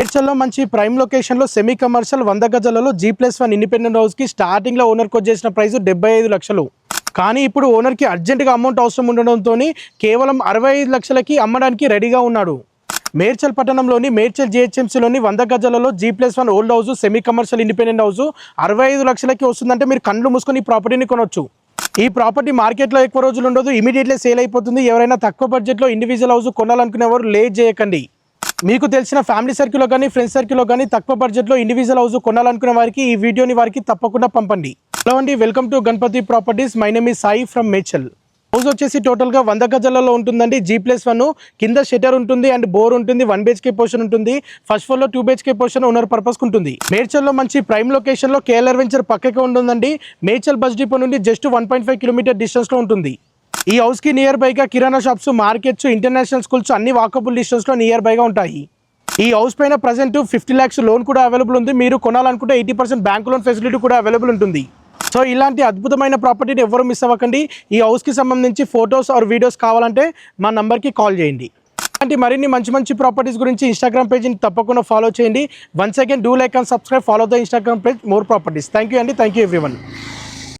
మేడ్చల్లో మంచి ప్రైమ్ లొకేషన్లో semi commercial 100 గజాలలో G+1 ఇండిపెండెంట్ హౌస్కి స్టార్టింగ్లో ఓనర్కి వచ్చేసిన ప్రైస్ 75 లక్షలు. కానీ ఇప్పుడు ఓనర్కి అర్జెంటుగా అమౌంట్ అవసరం ఉండడంతో కేవలం 65 లక్షలకి అమ్మడానికి రెడీగా ఉన్నాడు. మేడ్చల్ పట్టణంలోని మేడ్చల్ GHMCలోని 100 గజాలలో G+1 old house semi commercial independent house 65 లక్షలకి వస్తుందంటే మీరు కళ్ళు మూసుకొని ఈ ప్రాపర్టీని కొనొచ్చు. ఈ ప్రాపర్టీ మార్కెట్లో ఎక్కువ రోజులు ఉండదు, ఇమీడియట్లీ సేల్ అయిపోతుంది. ఎవరైనా తక్కువ బడ్జెట్లో ఇండివిజువల్ హౌస్ కొనాలనుకునేవారు లేట్ చేయకండి. మీకు తెలిసిన ఫ్యామిలీ సర్కిల్లో కానీ ఫ్రెండ్స్ సర్కిల్లో కానీ తక్కువ బడ్జెట్లో ఇండివిజువల్ హౌస్ కొనాలనుకునే వారికి ఈ వీడియోని వారికి తప్పకుండా పంపండి. హలో అండి, welcome to Ganapati properties. My name is Sai from Medchal. House వచ్చేసి టోటల్గా 100 గజాలలో ఉంటుందండి. G+1 కింద షెటర్ ఉంటుంది అండ్ బోర్ ఉంటుంది. 1 BHK పోర్షన్ ఉంటుంది. ఫస్ట్ ఫ్లోర్లో 2 BHK పోర్షన్ ఓనర్ పర్పస్కి ఉంటుంది. మేడ్చల్లో మంచి ప్రైమ్ లొకేషన్లో KLR వెంచర్ పక్కకే ఉంటుందండి. మేడ్చల్ బస్ డిపో నుండి జస్ట్ 1.5 కిలోమీటర్ డిస్టెన్స్లో ఉంటుంది. ఈ హౌస్కి నియర్ బైగా కిరాణా షాప్స్, మార్కెట్స్, ఇంటర్నేషనల్ స్కూల్స్ అన్ని వాకబుల్ డిస్టెన్స్లో నియర్ బైగా ఉంటాయి. ఈ హౌస్ పైన ప్రజెంట్ 50 lakhs లోన్ కూడా అవైలబుల్ ఉంది. మీరు కొనాలనుకుంటే 80% బ్యాంక్ లోన్ ఫెసిలిటీ కూడా అవైలబుల్ ఉంటుంది. సో ఇలాంటి అద్భుతమైన ప్రాపర్టీని ఎవరు మిస్ అవ్వకండి. ఈ హౌస్కి సంబంధించి ఫొటోస్ ఆర్ వీడియోస్ కావాలంటే మా నంబర్కి కాల్ చేయండి. అలాంటి మరిన్ని మంచి ప్రాపర్టీస్ గురించి ఇన్స్టాగ్రామ్ పేజ్ని తప్పకుండా ఫాలో చేయండి. Once again do like and subscribe, follow the Instagram page more properties. Thank you అండి, థ్యాంక్ యూ ఎవ్రీవన్.